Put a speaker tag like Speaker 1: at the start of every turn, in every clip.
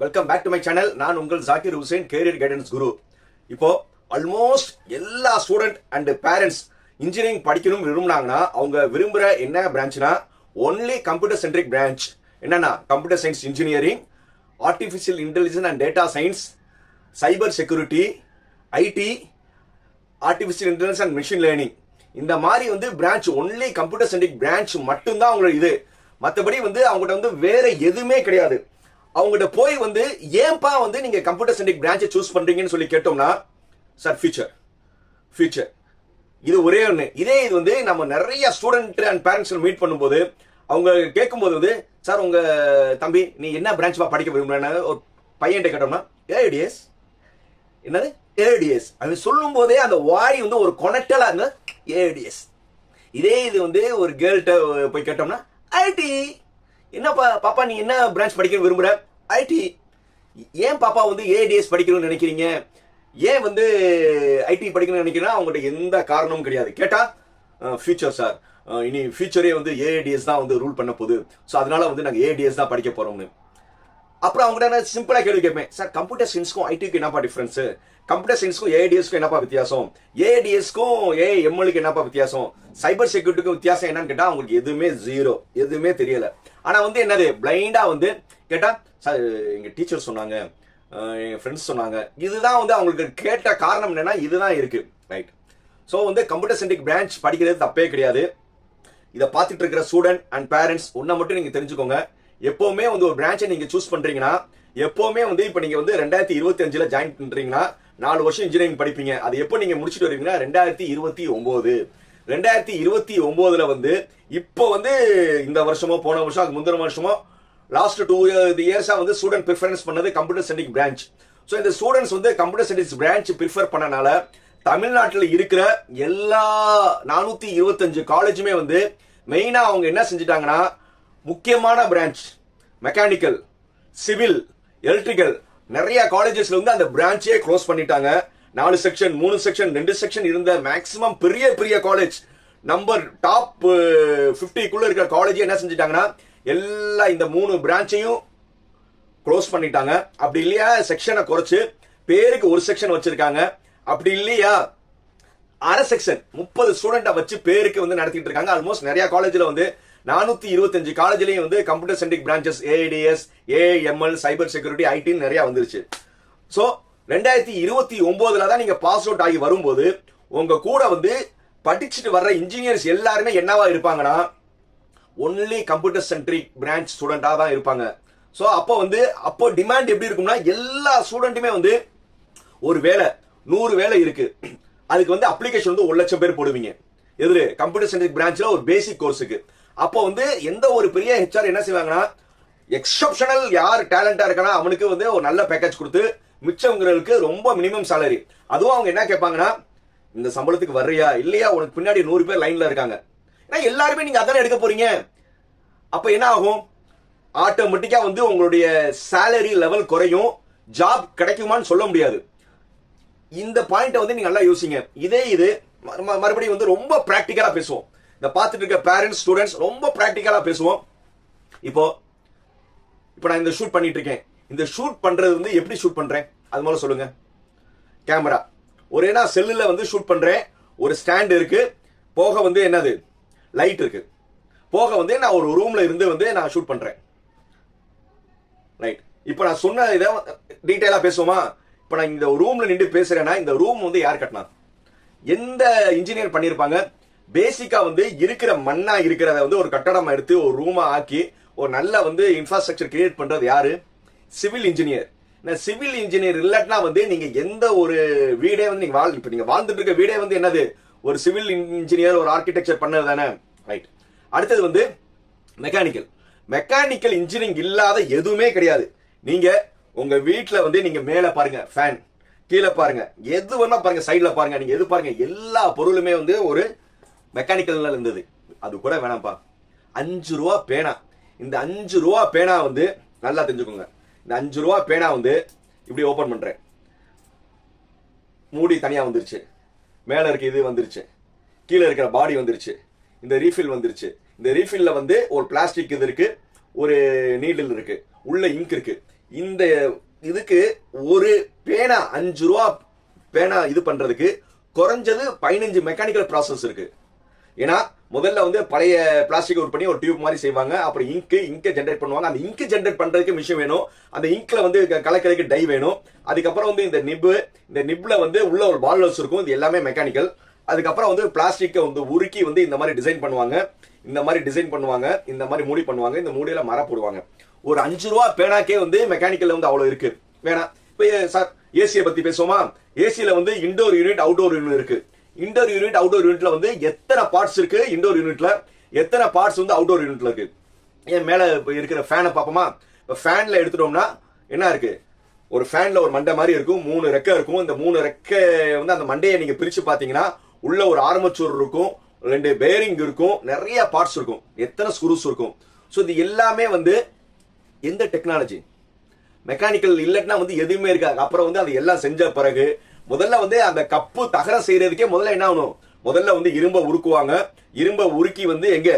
Speaker 1: Welcome back to my channel. நான் உங்கள் Zakir Hussain, career guidance guru. இப்போ ஆல்மோஸ்ட் எல்லா ஸ்டூடெண்ட் அண்ட் பேரண்ட்ஸ் இன்ஜினியரிங் படிக்கணும் விரும்புனாங்கன்னா அவங்க விரும்புகிற என்ன பிரான்ச்னா ஒன்லி கம்ப்யூட்டர் சென்ட்ரிக் பிரான்ச். என்னன்னா computer science engineering, artificial intelligence and data science, cyber security, IT, artificial intelligence and machine learning. இந்த மாதிரி branch only computer centric branch மட்டும்தான் அவங்களோட இது. மற்றபடி அவங்ககிட்ட வேற எதுவுமே கிடையாது. அவங்ககிட்ட போய் ஏன்பா நீங்க கம்ப்யூட்டர் சென்ட்ரிக் பிரான்ச்சை சூஸ் பண்றீங்கன்னு சொல்லி கேட்டோம்னா, சார் ஃபியூச்சர் இது ஒரே ஒன்று. இதே இது நம்ம நிறைய ஸ்டூடெண்ட் அண்ட் பேரண்ட்ஸ் மீட் பண்ணும்போது அவங்க கேட்கும்போது சார் உங்க தம்பி நீ என்ன பிரான்ச் படிக்க விரும்புறேன்னு ஒரு பையன்கிட்ட கேட்டோம்னா ஏடிஎஸ். என்னது ஏடிஎஸ்? அது சொல்லும் போதே அந்த வாய் ஒரு கொனட்டலா இருந்த ஏடிஎஸ். இதே இது ஒரு கேர்ள்கிட்ட போய் கேட்டோம்னா ஐடி. என்னப்பா பாப்பா நீ என்ன பிரான்ச் படிக்க விரும்புற? ஐடி. ஏன் பாப்பா ஏடிஎஸ் படிக்கணும்னு நினைக்கிறீங்க, ஏன் ஐடி படிக்கணும்னு நினைக்கிறீங்கன்னா அவங்ககிட்ட எந்த காரணமும் கிடையாது. கேட்டா ஃபியூச்சர் சார், இனி ஃபியூச்சரே ஏடிஎஸ் தான் ரூல் பண்ண போகுது, ஸோ அதனால நாங்கள் ஏடிஎஸ் தான் படிக்க போறோம்னு. அப்புறம் அவங்ககிட்ட நான் சிம்பிளா கேள்வி கேட்பேன், சார் கம்ப்யூட்டர் சயின்ஸ்க்கும் ஐடிக்கு என்னப்பா டிஃபரன்ஸ்? கம்ப்யூட்டர் சயின்ஸ்க்கும் ஏடிஎஸ்க்கும் என்னப்பா வித்தியாசம்? ஏடிஎஸ்க்கும் ஏஎம்எலுக்கு என்னப்பா வித்தியாசம்? சைபர் செக்யூரிட்டிக்கும் வித்தியாசம் என்னன்னு கேட்டா அவங்களுக்கு எதுவுமே ஜீரோ, எதுவுமே தெரியல. ஆனா என்னது பிளைண்டா கேட்டா சார் எங்க டீச்சர் சொன்னாங்க, எங்க ஃப்ரெண்ட்ஸ் சொன்னாங்க. இதுதான் அவங்களுக்கு கேட்ட காரணம் என்னன்னா இதுதான் இருக்கு. Right. So computer centric branch படிக்கிறது தப்பே கிடையாது. இதை பார்த்துட்டு இருக்கிற ஸ்டூடெண்ட் அண்ட் பேரண்ட்ஸ் ஒன்றை மட்டும் நீங்க தெரிஞ்சுக்கோங்க. எப்பவுமே ஒரு பிரான்ச்சை நீங்க சூஸ் பண்றீங்கன்னா எப்பவுமே இப்ப நீங்க 2025 ஜாயின் பண்றீங்கன்னா 4 வருஷம் இன்ஜினியரிங் படிப்பீங்க. அது எப்போ நீங்க முடிச்சுட்டு வருவீங்கன்னா 2029. 2029 இப்போ இந்த வருஷமோ போன வருஷம் அது முந்தின வருஷமோ லாஸ்ட் 2 இயர்ஸா ஸ்டூடெண்ட் ப்ரிஃபரன்ஸ் பண்ணது கம்ப்யூட்டர் சென்ட்ரிக் பிரான்ச். ஸோ இந்த students computer centric branch prefer பண்ணனால தமிழ்நாட்டில் இருக்கிற எல்லா 425 காலேஜுமே மெயினா அவங்க என்ன செஞ்சுட்டாங்கன்னா முக்கியமான பிரான்ச் மெக்கானிக்கல், சிவில், எலக்ட்ரிக்கல் நிறைய காலேஜஸ்ல அந்த பிரான்ச்சே க்ளோஸ் பண்ணிட்டாங்க. 4 செக்ஷன், 3 செக்ஷன், 2 செக்ஷன் இருந்த மேக்ஸிமம் பெரிய பெரிய காலேஜ் நம்பர் டாப் 50 இருக்கிற காலேஜ் என்ன செஞ்சுட்டாங்கன்னா எல்லா இந்த 3 பிரான்ச்சையும் க்ளோஸ் பண்ணிட்டாங்க. அப்படி இல்லையா செக்ஷனை குறைச்சு பேருக்கு ஒரு செக்ஷன் வச்சிருக்காங்க. அப்படி இல்லையா அரை செக்ஷன் 30 ஸ்டூடெண்ட்டை வச்சு பேருக்கு நடத்திட்டு இருக்காங்க. ஆல்மோஸ்ட் நிறைய காலேஜ்ல 425 காலேஜ்லயும் computer centric branches ADS, AML, cyber security, IT நிறைய வந்துருச்சு. ஸோ 2029 தான் நீங்க பாஸ் அவுட் ஆகி வரும்போது உங்க கூட படிச்சுட்டு வர்ற இன்ஜினியர்ஸ் எல்லாருமே என்னவா இருப்பாங்கன்னா ஒன்லி கம்ப்யூட்டர் சென்ட்ரிக் பிரான்ச் ஸ்டூடெண்டா தான் இருப்பாங்க. ஸோ அப்போ டிமாண்ட் எப்படி இருக்கும்னா எல்லா ஸ்டூடெண்ட்டுமே ஒரு வேலை 100 வேலை இருக்கு, அதுக்கு அப்ளிகேஷன் 1 லட்சம் பேர் போடுவீங்க. எது கம்ப்யூட்டர் சென்ட்ரிக் பிரான்ச்ல ஒரு பேசிக் கோர்ஸுக்கு. அப்போ எந்த ஒரு பெரிய ஹெச்ஆர் என்ன செய்வாங்கன்னா எக்ஸப்ஷனல் யார் டேலண்டா இருக்கானா அவனுக்கு ஒரு நல்ல பேக்கேஜ் கொடுத்து மிச்சவங்களுக்கு ரொம்ப மினிமம் சேலரி. அதுவும் அவங்க என்ன கேட்பாங்கன்னா இந்த சம்பளத்துக்கு வர்றியா இல்லையா, உனக்கு பின்னாடி 100 பேர் லைன்ல இருக்காங்க. ஏன்னா எல்லாருமே நீங்க அதானே எடுக்க போறீங்க. அப்ப என்ன ஆகும், ஆட்டோமேட்டிக்கா உங்களுடைய சேலரி லெவல் குறையும், ஜாப் கிடைக்குமான்னு சொல்ல முடியாது. இந்த பாயிண்ட நீங்க நல்லா யோசிங்க. இது மறுபடியும் ரொம்ப பிராக்டிக்கலா பேசுவோம். இந்த பார்த்துட்டு இருக்க பேரண்ட்ஸ் ஸ்டூடெண்ட்ஸ் ரொம்ப பிராக்டிக்கலா பேசுவோம். இப்போ நான் இந்த ஷூட் பண்ணிட்டு இருக்கேன். இந்த ஷூட் பண்றது எப்படி ஷூட் பண்றேன் அது முதல்ல சொல்லுங்க. கேமரா ஒரே செல்லுல ஷூட் பண்றேன். ஒரு ஸ்டாண்ட் இருக்கு, போக என்னது லைட் இருக்கு, போக நான் ஒரு ரூம்ல இருந்து நான் ஷூட் பண்றேன். ரைட். இப்போ நான் சொன்ன இதை டீடைலா பேசுவோமா? இப்போ நான் இந்த ரூம்ல நின்று பேசுறேன்னா இந்த ரூம் யார் கட்டினா, எந்த இன்ஜினியர் பண்ணிருப்பாங்க? பேசிக்கா இருக்கிற மண்ணா இருக்கிறத ஒரு கட்டடமா எடுத்து ஒரு ரூமா ஆக்கி ஒரு நல்ல இன்ஃப்ராஸ்ட்ரக்சர் கிரியேட் பண்றது யாரு? Civil engineer. சிவில் இன்ஜினியர் இல்லாட்டினா நீங்க எந்த ஒரு வீடே நீங்க வாழ்ந்துட்டு இருக்க வீடே என்னது ஒரு சிவில் இன்ஜினியர் ஒரு ஆர்கிடெக்சர் பண்ணது தானே. ரைட். அடுத்தது மெக்கானிக்கல் இன்ஜினியரிங் இல்லாத எதுவுமே கிடையாது. நீங்க உங்க வீட்டுல நீங்க மேல பாருங்க ஃபேன், கீழே பாருங்க, எது வேணா பாருங்க, சைட்ல பாருங்க, நீங்க எது பாருங்க, எல்லா பொருளுமே ஒரு மெக்கானிக்கல் இருந்தது. அது கூட வேணாம்ப்பா, 5 ரூபா பேனா. இந்த 5 ரூபா பேனா நல்லா தெரிஞ்சுக்கோங்க. இந்த 5 ரூபா பேனா இப்படி ஓபன் பண்றேன், மூடி தனியா வந்துருச்சு, மேல இருக்க இது வந்துருச்சு, கீழே இருக்கிற பாடி வந்துருச்சு, இந்த ரீஃபில் வந்துருச்சு. இந்த ரீஃபில்ல ஒரு பிளாஸ்டிக் இது இருக்கு, ஒரு நீடில் இருக்கு, உள்ள இங்க் இருக்கு. இந்த இதுக்கு ஒரு பேனா 5 ரூபா பேனா இது பண்றதுக்கு குறைஞ்சது 15 மெக்கானிக்கல் ப்ராசஸ் இருக்கு. ஏன்னா முதல்ல வந்து பழைய பிளாஸ்டிக் ஒர்க் பண்ணி ஒரு டியூப் மாதிரி செய்வாங்க. அப்புறம் இங்கை ஜென்ரேட் பண்ணுவாங்க. அந்த இங்க் ஜென்ரேட் பண்றதுக்கு மிஷின் வேணும். அந்த இங்க்ல வந்து கலக்கிறதுக்கு டை வேணும். அதுக்கப்புறம் வந்து இந்த நிப்ல வந்து உள்ள ஒரு பால்ஸ் இருக்கும். இது எல்லாமே மெக்கானிக்கல். அதுக்கப்புறம் வந்து பிளாஸ்டிக்கை வந்து உருக்கி வந்து இந்த மாதிரி டிசைன் பண்ணுவாங்க. இந்த மாதிரி மூடி பண்ணுவாங்க. இந்த மூடியில மர போடுவாங்க. ஒரு 5 ரூபா பேனாக்கே வந்து மெக்கானிக்கல் வந்து அவ்வளவு இருக்கு. வேணா இப்ப சார் ஏசியை பத்தி பேசுவோமா? ஏசியில வந்து இன்டோர் யூனிட் அவுட்டோர் யூனிட் இருக்கு. இன்டோர் யூனிட் அவுட்டோர் யூனிட்ல வந்து எத்தனை பார்ட்ஸ் இருக்கு? இன்டோர் யூனிட்ல எத்தனை பார்ட்ஸ் வந்து அவுட்டோர் யூனிட்ல இருக்கு? ஏன் மேல இருக்கிற ஃபேனை பார்ப்போமா? இப்ப ஃபேன்ல எடுத்துட்டோம்னா என்ன இருக்கு? ஒரு ஃபேன்ல ஒரு மண்டை மாதிரி இருக்கும். 3 ரெக்கை இருக்கும். இந்த 3 ரெக்கை வந்து அந்த மண்டையை நீங்க பிரிச்சு பாத்தீங்கன்னா உள்ள ஒரு ஆர்மச்சூர் இருக்கும், 2 பேரிங் இருக்கும், நிறைய பார்ட்ஸ் இருக்கும், எத்தனை ஸ்க்ரூஸ் இருக்கும். ஸோ இது எல்லாமே வந்து எந்த டெக்னாலஜி? மெக்கானிக்கல் இல்லைன்னா வந்து எதுவுமே இருக்காது. அப்புறம் வந்து அது எல்லாம் செஞ்ச பிறகு முதல்ல வந்து அந்த கப்பு தகரம் செய்யறதுக்கே முதல்ல என்ன ஆகணும்? முதல்ல வந்து இரும்பை உருக்குவாங்க. இரும்பை உருக்கி வந்து எங்க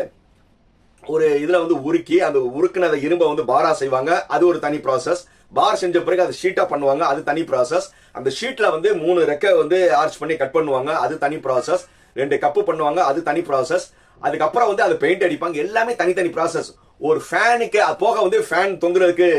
Speaker 1: ஒரு இதுல வந்து உருக்கி அந்த உருக்குனத இரும்பை வந்து பாரா செய்வாங்க. அது ஒரு தனி ப்ராசஸ். பார் செஞ்ச பிறகு அது ஷீட்டா பண்ணுவாங்க. அது தனி ப்ராசஸ். அந்த ஷீட்ல வந்து 3 ரெக்கை வந்து ஆர்ச் பண்ணி கட் பண்ணுவாங்க. அது தனி ப்ராசஸ். 2 கப்பு பண்ணுவாங்க. அது தனி ப்ராசஸ். அதுக்கப்புறம் வந்து அது பெயிண்ட் அடிப்பாங்க. எல்லாமே தனித்தனி ப்ராசஸ். ஒரு ஃபேனுக்கு போக வந்து ஃபேன் தொங்குறதுக்கு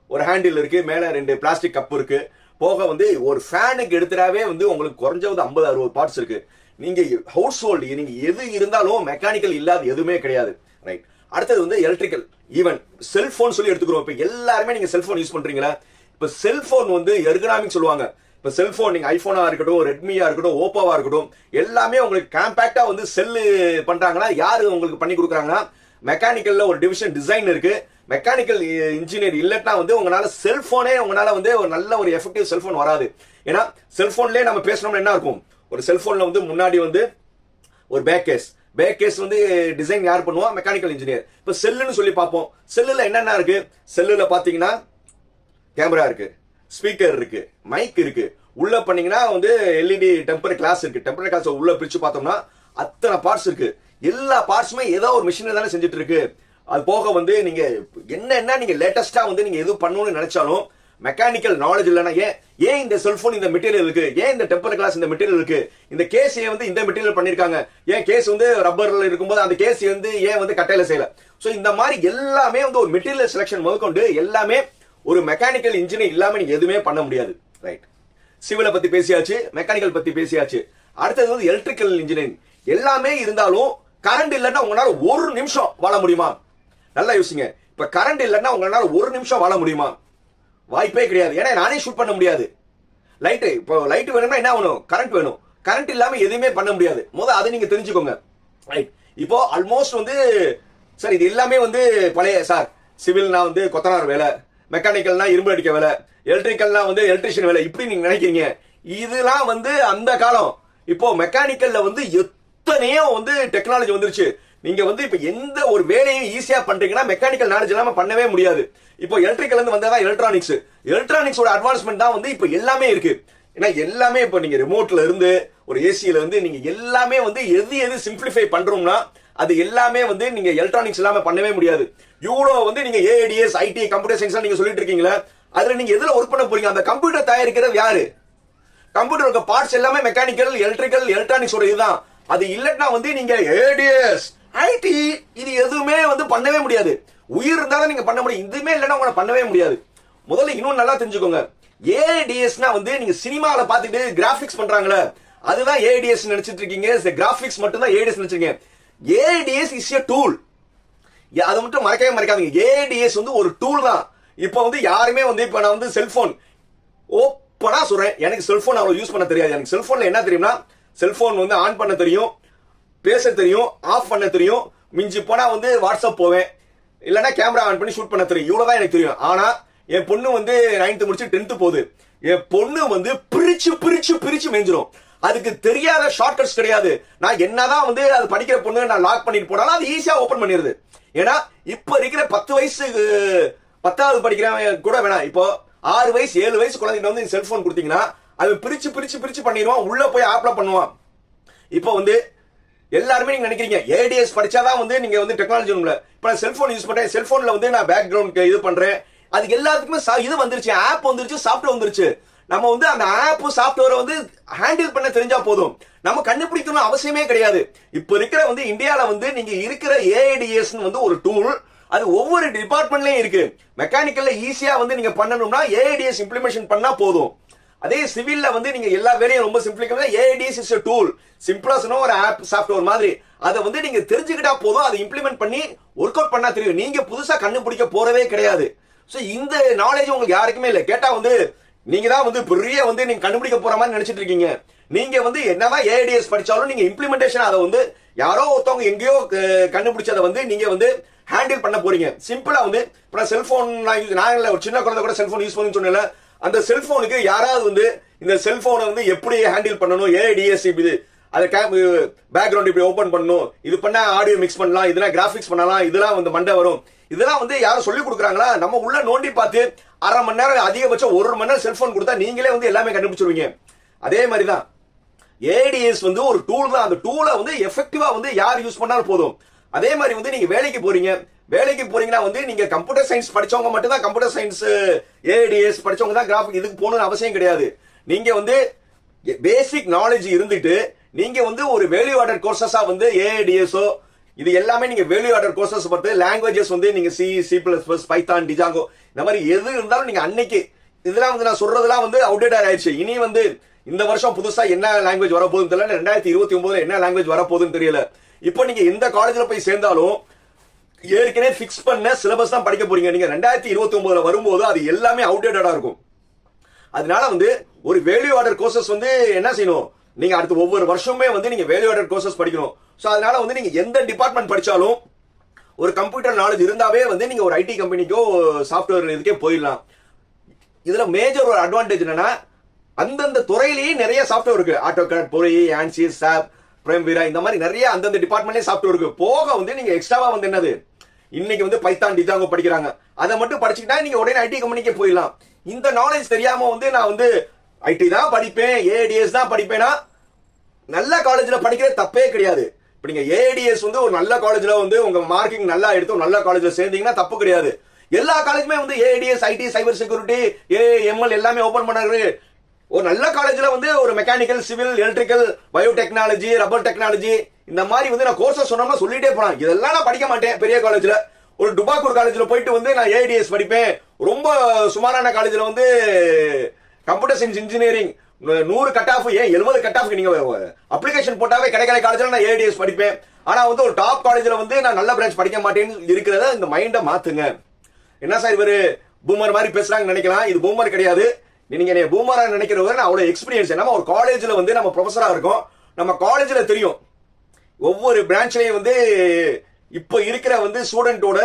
Speaker 1: ஒரு ஹேண்டில் இருக்கு. மேல 2 பிளாஸ்டிக் கப் இருக்கு. போக வந்து ஒரு ஃபேனுக்கு எடுத்துட்டாவே வந்து உங்களுக்கு குறைஞ்சது 50-60 பார்ட்ஸ் இருக்கு. நீங்க ஹவுஸ் ஹோல்டு நீங்க எது இருந்தாலும் மெக்கானிக்கல் இல்லாத எதுவுமே கிடையாது. ரைட். அடுத்தது வந்து எலக்ட்ரிக்கல். ஈவன் செல்போன் சொல்லி எடுத்துக்கிறோம். இப்ப எல்லாருமே நீங்க செல்போன் யூஸ் பண்றீங்களா? இப்ப செல்போன் வந்து எர்கனாமிக் சொல்லுவாங்க. இப்ப செல்போன் நீங்க ஐபோனா இருக்கட்டும், ரெட்மியா இருக்கட்டும், ஓப்போவா இருக்கட்டும், எல்லாமே உங்களுக்கு காம்பாக்டா வந்து செல்லு பண்றாங்கன்னா யாரு உங்களுக்கு பண்ணி கொடுக்குறாங்கன்னா மெக்கானிக்கல்ல ஒரு டிவிஷன் டிசைன் இருக்கு. மெக்கானிக்கல் இன்ஜினியர் இல்லைன்னா வந்து உங்களால செல்போனே உங்களால வந்து ஒரு நல்ல ஒரு எஃபெக்டிவ் செல்போன் வராது. ஏன்னா செல்போன்லயே நம்ம பேசணும்னா என்ன இருக்கும்? ஒரு செல்போன்ல வந்து முன்னாடி வந்து ஒரு பேக் கேஸ் வந்து டிசைன் யார் பண்ணுவா? Mechanical engineer. இப்ப செல்லுன்னு சொல்லி பார்ப்போம். செல்லுல என்னென்ன இருக்கு? செல்லுல பாத்தீங்கன்னா கேமரா இருக்கு, ஸ்பீக்கர் இருக்கு, மைக் இருக்கு. உள்ள பண்ணீங்கன்னா வந்து எல்இடி டெம்பர் கிளாஸ் இருக்கு. டெம்பர் கிளாஸ் உள்ள பிரிச்சு பார்த்தோம்னா அத்தனை பார்ட்ஸ் இருக்கு. எல்லா பார்ட்ஸுமே ஏதோ ஒரு மிஷின் தானே செஞ்சுட்டு இருக்கு. அது போக வந்து நீங்க என்ன நீங்க லேட்டஸ்டா வந்து நீங்க எது பண்ணணும்னு நினைச்சாலும் மெக்கானிக்கல் நாலேஜ் இல்லைன்னா ஏன் இந்த செல்போன் இந்த மெட்டீரியல் இருக்கு? ஏன் இந்த டெம்பர் கிளாஸ் இந்த மெட்டீரியல் இருக்கு? இந்த கேஸ் ஏன் வந்து இந்த மெட்டீரியல் பண்ணிருக்காங்க? ஏன் கேஸ் வந்து ரப்பர்ல இருக்கும்போது அந்த கேஸ் வந்து ஏன் வந்து கட்டையில செய்யல? சோ இந்த மாதிரி எல்லாமே வந்து ஒரு மெட்டீரியல் செலக்ஷன் முதற்கொண்டு எல்லாமே ஒரு மெக்கானிக்கல் இன்ஜினியர் இல்லாம நீங்க எதுவுமே பண்ண முடியாது. ரைட். சிவிலை பத்தி பேசியாச்சு, மெக்கானிக்கல் பத்தி பேசியாச்சு. அடுத்தது வந்து எலக்ட்ரிக்கல் இன்ஜினியரிங். எல்லாமே இருந்தாலும் கரண்ட் இல்லைன்னா உங்களால ஒரு நிமிஷம் வாழ முடியுமா? நல்லா யோசிங்க. இப்ப கரண்ட் இல்லைன்னா உங்களால ஒரு நிமிஷம் வாழ முடியுமா? வாய்ப்பே கிடையாது. ஏன்னா நானே ஷூட் பண்ண முடியாது. லைட்டு இப்போ லைட் வேணும்னா என்ன வேணும்? கரண்ட் வேணும். கரண்ட் இல்லாம எதுவுமே பண்ண முடியாது. முதல்ல அதை நீங்க தெரிஞ்சுக்கோங்க. ரைட். இப்போ ஆல்மோஸ்ட் வந்து சார் இது எல்லாமே வந்து பழைய சார் சிவில்னா வந்து கொத்தனார் வேலை, மெக்கானிக்கல்னா இரும்பு அடிக்க வேலை, எலக்ட்ரிக்கல்னா வந்து எலக்ட்ரிஷியன் வேலை, இப்படி நீங்க நினைக்கிறீங்க. இதெல்லாம் வந்து அந்த காலம். இப்போ மெக்கானிக்கல்ல வந்து எத்தனையோ வந்து டெக்னாலஜி வந்துருச்சு. நீங்க வந்து இப்ப எந்த ஒரு வேலையும் ஈஸியா பண்றீங்கன்னா மெக்கானிக்கல் நாலேஜ் இல்லாம பண்ணவே முடியாது. இப்போ எலக்ட்ரிக்கல் இருந்து வந்ததா எலக்ட்ரானிக்ஸோட அட்வான்ஸ்மெண்ட் தான் வந்து இப்ப எல்லாமே இருக்கு. ஏன்னா எல்லாமே இப்போ நீங்க ரிமோட்ல இருந்து ஒரு ஏசியில இருந்து நீங்க எல்லாமே வந்து எது சிம்பிளிஃபை பண்றோம்னா அது எல்லாமே வந்து நீங்க எலக்ட்ரானிக்ஸ் இல்லாம பண்ணவே முடியாது. இவ்வளோ வந்து நீங்க ஏடிஎஸ், ஐடி, கம்ப்யூட்டர் சயின்ஸ் நீங்க சொல்லிட்டு இருக்கீங்களா? அதுல நீங்க எதுல ஒர்க் பண்ண போறீங்க? அந்த கம்ப்யூட்டர் தயாரிக்கிறது யாரு? கம்ப்யூட்டர் பார்ட்ஸ் எல்லாமே மெக்கானிக்கல், எலக்ட்ரிக்கல், எலக்ட்ரானிக்ஸோட இதுதான். அது இல்லைன்னா வந்து நீங்க ஏடிஎஸ், ஐடி இது எதுவுமே வந்து பண்ணவே முடியாது. உயிர் இருந்தாலும் நீங்க பண்ண முடியும். இதுவுமே இல்லைன்னா உங்களை பண்ணவே முடியாது. முதல்ல இன்னும் நல்லா தெரிஞ்சுக்கோங்க. ஏடிஎஸ்னா வந்து நீங்க சினிமால பாத்துட்டு கிராபிக்ஸ் பண்றாங்களே அதுதான் ஏடிஎஸ் நினைச்சிட்டு இருக்கீங்க. கிராபிக்ஸ் மட்டும் தான் ஏடிஎஸ் நினைச்சிருக்கீங்க. ADS is a tool. அதை மட்டும் மறக்கவே மறக்காதீங்க. ஏடிஎஸ் வந்து ஒரு டூல் தான். இப்போ வந்து யாருமே வந்து இப்ப நான் வந்து செல்போன் ஓப்பனா சொல்றேன், எனக்கு செல்போன் அவ்வளவு யூஸ் பண்ண தெரியாது. எனக்கு செல்போன்ல என்ன தெரியும்னா செல்போன் வந்து ஆன் பண்ண தெரியும், பேச தெரியும், ஆஃப் பண்ண தெரியும். மிஞ்சி போனா வந்து வாட்ஸ்அப் போவேன், இல்லைன்னா கேமரா ஆன் பண்ணி ஷூட் பண்ண தெரியும். இவ்வளவுதான் எனக்கு தெரியும். ஆனா என் பொண்ணு வந்து 9th முடிச்சு 10th போகுது. என் பொண்ணு வந்து பிரிச்சு மேஞ்சிரும். அதுக்கு தெரியாத ஷார்ட்கட்ஸ் கிடையாது. நான் என்னதான் வந்து அது படிக்கிற பொண்ணு நான் லாக் பண்ணிட்டு போனாலும் அது ஈஸியா ஓபன் பண்ணிடுது. ஏன்னா இப்ப இருக்கிற 10 வயசு 10வது படிக்கிறவன் கூட வேணாம், இப்போ 6 வயசு 7 வயசு குழந்தைங்க வந்து செல்போன் கொடுத்தீங்கன்னா அது பிரிச்சு பண்ணிடுவான். உள்ள போய் ஆப்ல பண்ணுவான். இப்போ வந்து எல்லாருமே நீங்க நினைக்கிறீங்க ஏடிஎஸ் படிச்சாதான் வந்து நீங்க வந்து டெக்னாலஜி ரூம்ல. இப்ப நான் செல்போன் யூஸ் பண்றேன், செல்போன்ல வந்து நான் பேக்ரவுண்ட் இது பண்றேன், அது எல்லாத்துக்குமே இது வந்துருச்சு, ஆப் வந்துருச்சு, சாஃப்ட்வேர் வந்துருச்சு. நம்ம வந்து அந்த ஆப் சாஃப்ட்வேரை வந்து ஹேண்டில் பண்ண தெரிஞ்சா போதும், நம்ம கண்டுபிடிக்கணும் அவசியமே கிடையாது. இப்ப இருக்கிற வந்து இந்தியால வந்து நீங்க இருக்கிற ஏஐடிஎஸ் வந்து ஒரு டூல், அது ஒவ்வொரு டிபார்ட்மெண்ட்லயும் இருக்கு. மெக்கானிக்கல்ல ஈஸியா வந்து நீங்க பண்ணணும்னா ஏஐடிஎஸ் இம்ப்ளிமெண்டேஷன் பண்ணா போதும். அதே சிவில்ல வந்து நீங்க எல்லா வேலையும் ரொம்ப simplify, AIDS is a tool, சிம்பிளா சொன்னா ஒரு ஆப் சாஃப்ட்வேர் மாதிரி. அதை வந்து நீங்க தெரிஞ்சுக்கிட்டா போதும், அதை இம்ப்ளிமெண்ட் பண்ணி ஒர்க் அவுட் பண்ணா தெரியும். நீங்க புதுசா கண்டுபிடிக்க போறதே கிடையாது. சோ இந்த நாலேஜ் உங்களுக்கு யாருக்குமே இல்ல. கேட்டா வந்து நீங்க தான் வந்து பெரிய வந்து நீங்க கண்டுபிடிக்க போற மாதிரி நினைச்சிட்டு இருக்கீங்க. நீங்க வந்து என்னதான் ஏஐடிஎஸ் படிச்சாலும் நீங்க இம்ப்ளிமெண்டேஷன் அதை வந்து யாரோ ஒருத்தவங்க எங்கேயோ கண்டுபிடிச்சதை வந்து நீங்க வந்து ஹேண்டில் பண்ண போறீங்க. சிம்பிளா வந்து இப்ப செல்போன் நான் ஒரு சின்ன குழந்தை கூட செல்போன் யூஸ் பண்ணு சொன்னல, அந்த செல்போனுக்கு யாராவது வந்து இந்த செல்போனை வந்து எப்படி ஹேண்டில் பண்ணணும், ஏஐடிஎஸ் இது அதை பேக்ரவுண்ட் இப்படி ஓபன் பண்ணணும், இது பண்ணா ஆடியோ மிக்ஸ் பண்ணலாம், இதெல்லாம் கிராபிக்ஸ் பண்ணலாம், இதெல்லாம் வந்து மண்டை வரும், இதெல்லாம் வந்து யாரும் சொல்லி கொடுக்குறாங்களா? நம்ம உள்ள நோண்டி பார்த்து அரை மணி நேரம் அதிகபட்சம் 1 மணி நேரம் செல்போன் கொடுத்தா நீங்களே வந்து எல்லாமே கண்டுபிடிச்சிருவீங்க. அதே மாதிரிதான் ஏடிஎஸ் வந்து ஒரு டூல் தான். அந்த டூலை வந்து எஃபெக்டிவா வந்து யார் யூஸ் பண்ணாலும் போதும். அதே மாதிரி வந்து நீங்க வேலைக்கு போறீங்கன்னா வந்து நீங்க கம்ப்யூட்டர் சயின்ஸ் படிச்சவங்க மட்டும் தான் கம்ப்யூட்டர் சயின்ஸ் ஏடிஎஸ் படிச்சவங்க தான் கிராஃபிக் இதுக்கு போகணும்னு அவசியம் கிடையாது. நீங்க வந்து பேசிக் நாலேஜ் இருந்துட்டு நீங்க வந்து ஒரு வேல்யூ ஆடட் கோர்சஸா வந்து ஏஐடிஎஸோ இது எல்லாமே நீங்க வேல்யூ ஆடட் கோர்சஸ் பார்த்து லாங்குவேஜஸ் வந்து நீங்க C++, பைத்தான், டிஜாங்கோ இந்த மாதிரி எது இருந்தாலும் நீங்க அன்னைக்கு இதெல்லாம் வந்து நான் சொல்றதெல்லாம் வந்து அவுடேட்டட் ஆயிடுச்சு. இனி வந்து இந்த வருஷம் புதுசா என்ன லாங்குவேஜ் வரப்போகுதுன்னு தெரியல, 2029 என்ன லாங்குவேஜ் வரப்போகுதுன்னு தெரியல. இப்போ நீங்க எந்த காலேஜ்ல போய் சேர்ந்தாலும் ஏற்கனவே பிக்ஸ் பண்ண சிலபஸ் தான் படிக்க போறீங்க. நீங்க 2029 வரும்போது அது எல்லாமே அவுடேட்டடா இருக்கும். அதனால வந்து ஒரு வேல்யூ ஆடட் கோர்சஸ் வந்து என்ன செய்யணும், நீங்க அடுத்து ஒவ்வொரு வருஷமே வந்து நீங்க வேல்யூ ஆடட் கோர்சஸ் படிக்கணும். சோ அதனால வந்து நீங்க எந்த டிபார்ட்மெண்ட் படிச்சாலும் ஒரு கம்ப்யூட்டர் நாலேஜ் இருந்தாவே வந்து நீங்க ஒரு ஐடி கம்பெனிக்கோ சாஃப்ட்வேர் இதுக்கே போயிடலாம். இதுல மேஜர் ஒரு அட்வான்டேஜ் என்னன்னா அந்தந்த துறையிலேயே நிறைய சாஃப்ட்வேர் இருக்கு. ஆட்டோகேட், பொறி, ஆன்சிஸ், சாப், பிரைம்வீரா இந்த மாதிரி நிறைய அந்தந்த டிபார்ட்மெண்ட்லயே சாஃப்ட்வேர் இருக்கு. போக வந்து நீங்க எக்ஸ்ட்ராவா வந்து என்னது இன்னைக்கு வந்து பைத்தான், டிஜாங்கோ படிக்கிறாங்க, அதை மட்டும் படிச்சுக்கிட்டா நீங்க உடனே ஐடி கம்பெனிக்கே போயிடலாம். இந்த நாலேஜ் தெரியாம வந்து நான் வந்து ஐடி தான் படிப்பேன், ஏடிஎஸ் தான் படிப்பேனா நல்ல காலேஜ்ல படிக்கிறது தப்பே கிடையாது. இப்ப நீங்க ஏடிஎஸ் வந்து ஒரு நல்ல காலேஜ்ல வந்து உங்க மார்க்கிங் நல்லா எடுத்து நல்ல காலேஜ்ல சேர்ந்தீங்கன்னா தப்பு கிடையாது. எல்லா காலேஜுமே வந்து ADS, IT, cyber security, AML எல்லாமே ஓபன் பண்ணாரு. ஒரு நல்ல காலேஜ்ல வந்து ஒரு mechanical, civil, electrical, biotechnology, rubber technology இந்த மாதிரி வந்து நான் கோர்ஸ் சொன்னோம்னா சொல்லிட்டே போறான். இதெல்லாம் நான் படிக்க மாட்டேன். பெரிய காலேஜ்ல ஒரு டுபாக்கூர் காலேஜ்ல போயிட்டு வந்து நான் ஏடிஎஸ் படிப்பேன். ரொம்ப சுமாரான காலேஜ்ல வந்து computer science engineering 100 cut off, 70 cut off நீங்க அப்ளிகேஷன் போட்டாவே கிடைக்கிற காலேஜ்ல நான் ஏடிஎஸ் படிப்பேன். ஆனா வந்து ஒரு டாப் காலேஜ்ல வந்து நான் நல்ல பிரான்ச் படிக்க மாட்டேன்னு இருக்கிறத இந்த மைண்ட மாத்துங்க. என்ன சார் இவரு பூமர் மாதிரி பேசுறாங்க நினைக்கலாம், இது பூமர் கிடையாது. நீங்க பூமரா நினைக்கிறவர் அவ்வளவு எக்ஸ்பீரியன்ஸ். நம்ம ஒரு காலேஜ்ல வந்து நம்ம ப்ரொஃபஸரா இருக்கோம், நம்ம காலேஜ்ல தெரியும் ஒவ்வொரு பிரான்ச்லயும் வந்து இப்ப இருக்கிற வந்து ஸ்டூடெண்டோட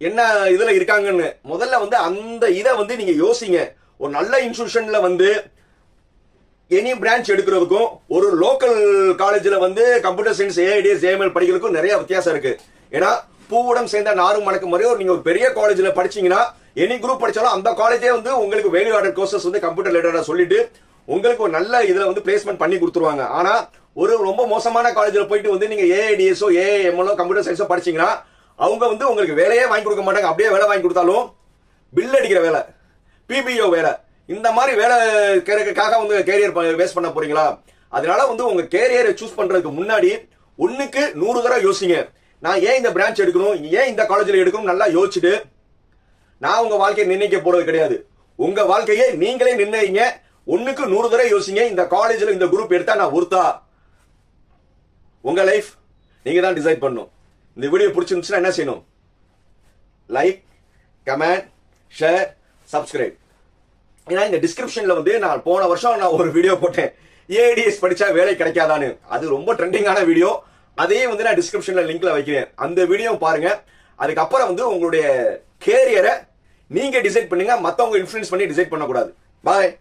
Speaker 1: என்ன இதுல இருக்காங்கன்னு முதல்ல வந்து அந்த இதை வந்து நீங்க யோசிங்க. ஒரு நல்ல இன்ஸ்டிடியூஷன்ல வந்து எனி பிரான்ச் எடுக்கிறதுக்கும் ஒரு லோக்கல் காலேஜ்ல வந்து கம்ப்யூட்டர் சயின்ஸ், ஏஐடிஎஸ், ஏஎம்எல் படிக்கிறதுக்கும் நிறைய வித்தியாசம் இருக்கு. ஏன்னா பூவுடம் சேர்ந்த நாரும் மணக்கும் மாதிரியோ நீங்க ஒரு பெரிய காலேஜ்ல படிச்சீங்கன்னா எனி குரூப் படிச்சாலும் அந்த காலேஜே வந்து உங்களுக்கு வேல்யூ ஆடட் கோர்சஸ் வந்து கம்ப்யூட்டர் ரிலேட்டடா சொல்லிட்டு உங்களுக்கு ஒரு நல்ல இதுல வந்து பிளேஸ்மெண்ட் பண்ணி கொடுத்துருவாங்க. ஆனா ஒரு ரொம்ப மோசமான காலேஜ்ல போயிட்டு வந்து நீங்க ஏஐடிஎஸோ, ஏஎம்எல்ஓ, கம்ப்யூட்டர் சயின்ஸோ படிச்சீங்கன்னா அவங்க வந்து உங்களுக்கு வேலையே வாங்கி கொடுக்க மாட்டாங்க. அப்படியே வேலை வாங்கி கொடுத்தாலும் பில் அடிக்கிற வேலை, பிபிஓ வேலை, இந்த மாதிரி வேலைக்காக வந்து கேரியர் வேஸ்ட் பண்ண போறீங்களா? அதனால வந்து உங்க கேரியரை சூஸ் பண்றதுக்கு முன்னாடி 1க்கு 100 தடவை யோசிங்க. நான் ஏன் இந்த பிரான்ச் எடுக்கணும், ஏன் இந்த காலேஜ்ல எடுக்கணும் நல்லா யோசிச்சுட்டு நான் உங்க வாழ்க்கையை நிர்ணயிக்க போறது கிடையாது. உங்க வாழ்க்கையை நீங்களே நிர்ணயிங்க. 1க்கு 100 தடவை யோசிங்க. இந்த காலேஜ்ல இந்த குரூப் எடுத்தா நான் ஒருத்தா? உங்க லைஃப் நீங்க தான் டிசைட் பண்ணணும். இந்த வீடியோ பிடிச்சிருந்துச்சுன்னா என்ன செய்யணும்? Like, comment, share, subscribe. ஏன்னா இந்த டிஸ்கிரிப்ஷன்ல வந்து நான் போன வருஷம் நான் ஒரு வீடியோ போட்டேன், ஏடிஎஸ் படிச்சா வேலை கிடைக்காதான்னு. அது ரொம்ப ட்ரெண்டிங்கான வீடியோ. அதையே வந்து நான் டிஸ்கிரிப்ஷன்ல லிங்க்ல வைக்கிறேன். அந்த வீடியோ பாருங்க. அதுக்கப்புறம் வந்து உங்களுடைய கேரியரை நீங்க டிசைட் பண்ணுங்க, மத்தவங்க இன்ஃப்ளூயன்ஸ் பண்ணி டிசைட் பண்ணக்கூடாது. பாய்.